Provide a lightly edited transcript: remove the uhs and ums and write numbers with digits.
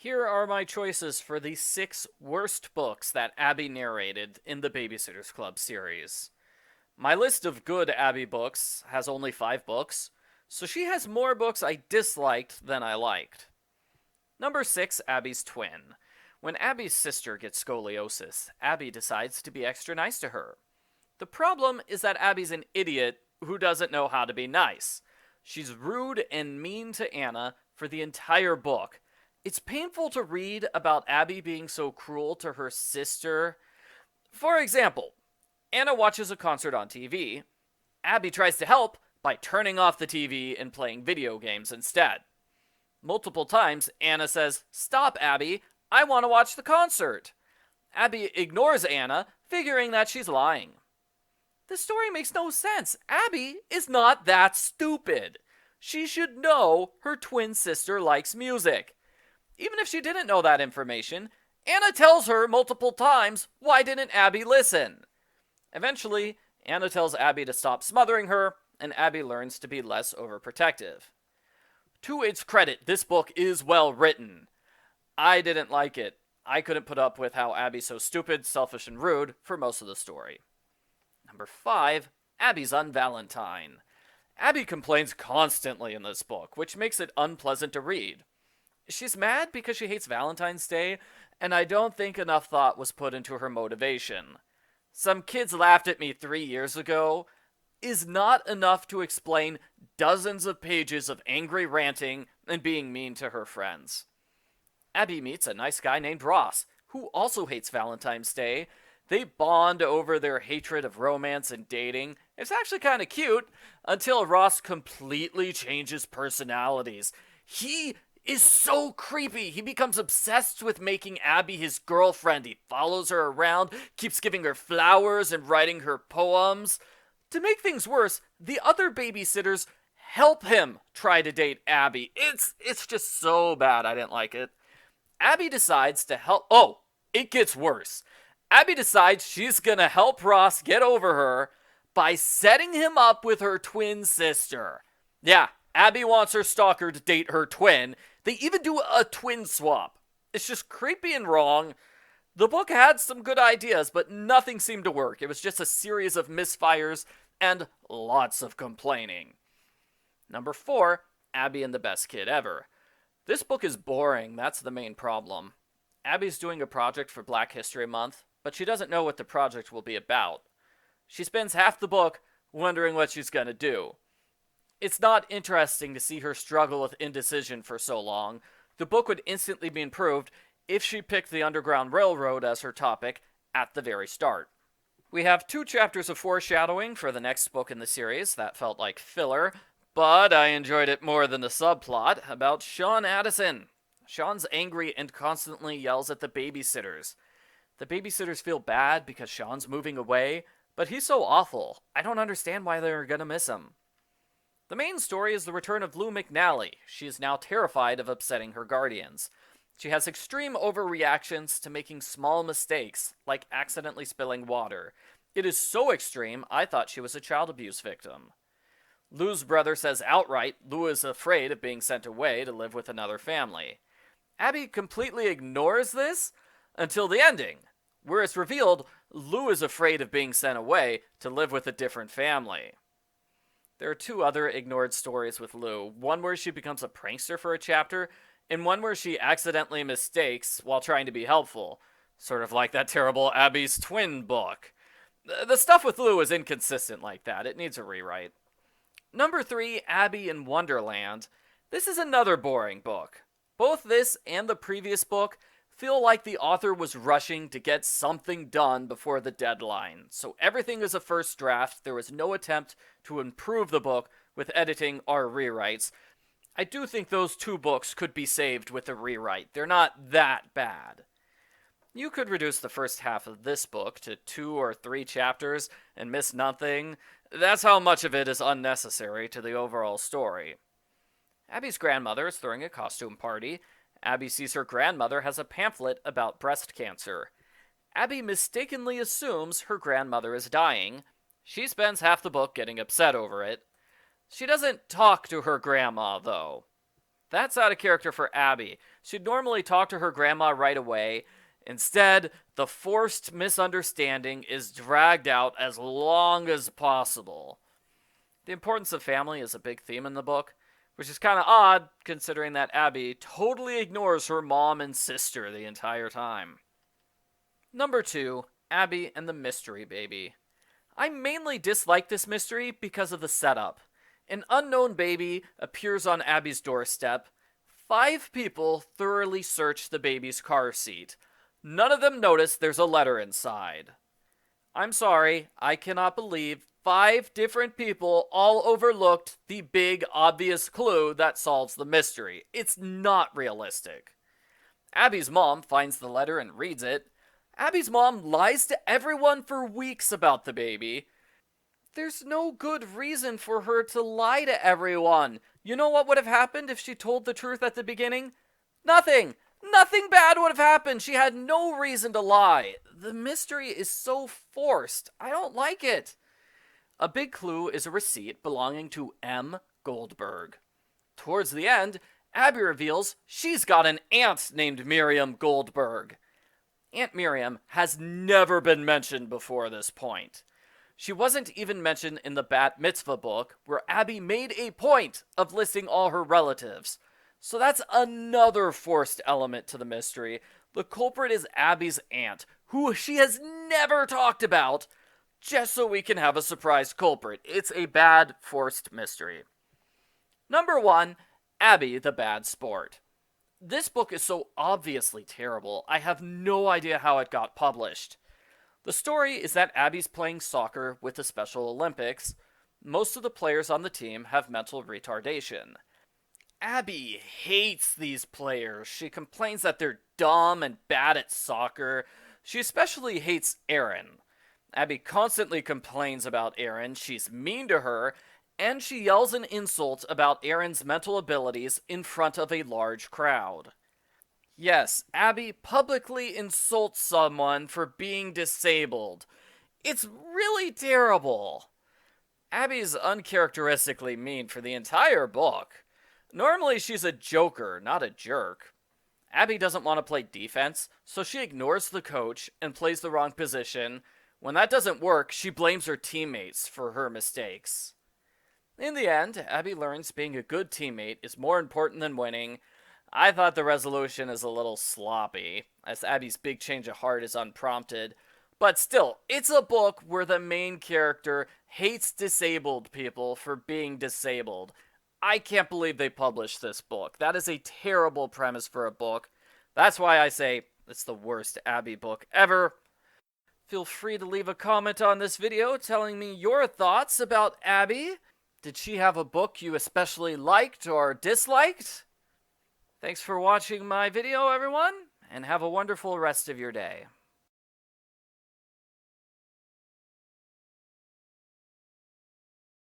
Here are my choices for the 6 worst books that Abby narrated in the Babysitter's Club series. My list of good Abby books has only 5 books, so she has more books I disliked than I liked. Number 6, Abby's Twin. When Abby's sister gets scoliosis, Abby decides to be extra nice to her. The problem is that Abby's an idiot who doesn't know how to be nice. She's rude and mean to Anna for the entire book. It's painful to read about Abby being so cruel to her sister. For example, Anna watches a concert on TV. Abby tries to help by turning off the TV and playing video games instead. Multiple times, Anna says, "Stop, Abby, I want to watch the concert." Abby ignores Anna, figuring that she's lying. The story makes no sense. Abby is not that stupid. She should know her twin sister likes music. Even if she didn't know that information, Anna tells her multiple times, why didn't Abby listen? Eventually, Anna tells Abby to stop smothering her, and Abby learns to be less overprotective. To its credit, this book is well written. I didn't like it. I couldn't put up with how Abby's so stupid, selfish, and rude for most of the story. Number 5, Abby's Un-Valentine. Abby complains constantly in this book, which makes it unpleasant to read. She's mad because she hates Valentine's Day, and I don't think enough thought was put into her motivation. "Some kids laughed at me 3 years ago" is not enough to explain dozens of pages of angry ranting and being mean to her friends. Abby meets a nice guy named Ross, who also hates Valentine's Day. They bond over their hatred of romance and dating. It's actually kind of cute, until Ross completely changes personalities. He is so creepy. He becomes obsessed with making Abby his girlfriend. He follows her around, keeps giving her flowers and writing her poems. To make things worse, the other babysitters help him try to date Abby. It's just so bad. I didn't like it. Abby decides to help. Oh, it gets worse. Abby decides she's gonna help Ross get over her by setting him up with her twin sister. Yeah, Abby wants her stalker to date her twin. They even do a twin swap. It's just creepy and wrong. The book had some good ideas, but nothing seemed to work. It was just a series of misfires and lots of complaining. Number 4, Abby and the Best Kid Ever. This book is boring, that's the main problem. Abby's doing a project for Black History Month, but she doesn't know what the project will be about. She spends half the book wondering what she's gonna do. It's not interesting to see her struggle with indecision for so long. The book would instantly be improved if she picked the Underground Railroad as her topic at the very start. We have 2 chapters of foreshadowing for the next book in the series that felt like filler, but I enjoyed it more than the subplot about Sean Addison. Sean's angry and constantly yells at the babysitters. The babysitters feel bad because Sean's moving away, but he's so awful. I don't understand why they're gonna miss him. The main story is the return of Lou McNally. She is now terrified of upsetting her guardians. She has extreme overreactions to making small mistakes, like accidentally spilling water. It is so extreme, I thought she was a child abuse victim. Lou's brother says outright Lou is afraid of being sent away to live with another family. Abby completely ignores this until the ending, where it's revealed Lou is afraid of being sent away to live with a different family. There are 2 other ignored stories with Lou, one where she becomes a prankster for a chapter, and one where she accidentally mistakes while trying to be helpful, sort of like that terrible Abby's Twin book. The stuff with Lou is inconsistent like that. It needs a rewrite. Number 3, Abby in Wonderland. This is another boring book. Both this and the previous book feel like the author was rushing to get something done before the deadline. So everything is a first draft. There was no attempt to improve the book with editing or rewrites. I do think those 2 books could be saved with a rewrite. They're not that bad. You could reduce the first half of this book to 2 or 3 chapters and miss nothing. That's how much of it is unnecessary to the overall story. Abby's grandmother is throwing a costume party. Abby sees her grandmother has a pamphlet about breast cancer. Abby mistakenly assumes her grandmother is dying. She spends half the book getting upset over it. She doesn't talk to her grandma, though. That's out of character for Abby. She'd normally talk to her grandma right away. Instead, the forced misunderstanding is dragged out as long as possible. The importance of family is a big theme in the book, which is kind of odd considering that Abby totally ignores her mom and sister the entire time. Number 2, Abby and the Mystery Baby. I mainly dislike this mystery because of the setup. An unknown baby appears on Abby's doorstep. 5 people thoroughly search the baby's car seat. None of them notice there's a letter inside. I'm sorry, I cannot believe 5 different people all overlooked the big obvious clue that solves the mystery. It's not realistic. Abby's mom finds the letter and reads it. Abby's mom lies to everyone for weeks about the baby. There's no good reason for her to lie to everyone. You know what would have happened if she told the truth at the beginning? Nothing! Nothing bad would have happened. She had no reason to lie. The mystery is so forced. I don't like it. A big clue is a receipt belonging to M. Goldberg. Towards the end, Abby reveals she's got an aunt named Miriam Goldberg. Aunt Miriam has never been mentioned before this point. She wasn't even mentioned in the Bat Mitzvah book, where Abby made a point of listing all her relatives. So that's another forced element to the mystery. The culprit is Abby's aunt, who she has never talked about, just so we can have a surprise culprit. It's a bad, forced mystery. Number 1, Abby the Bad Sport. This book is so obviously terrible, I have no idea how it got published. The story is that Abby's playing soccer with the Special Olympics. Most of the players on the team have mental retardation. Abby hates these players. She complains that they're dumb and bad at soccer. She especially hates Erin. Abby constantly complains about Erin, she's mean to her, and she yells an insult about Erin's mental abilities in front of a large crowd. Yes, Abby publicly insults someone for being disabled. It's really terrible. Abby's uncharacteristically mean for the entire book. Normally she's a joker, not a jerk. Abby doesn't want to play defense, so she ignores the coach and plays the wrong position. When that doesn't work, she blames her teammates for her mistakes. In the end, Abby learns being a good teammate is more important than winning. I thought the resolution is a little sloppy, as Abby's big change of heart is unprompted. But still, it's a book where the main character hates disabled people for being disabled. I can't believe they published this book. That is a terrible premise for a book. That's why I say it's the worst Abby book ever. Feel free to leave a comment on this video telling me your thoughts about Abby. Did she have a book you especially liked or disliked? Thanks for watching my video, everyone, and have a wonderful rest of your day.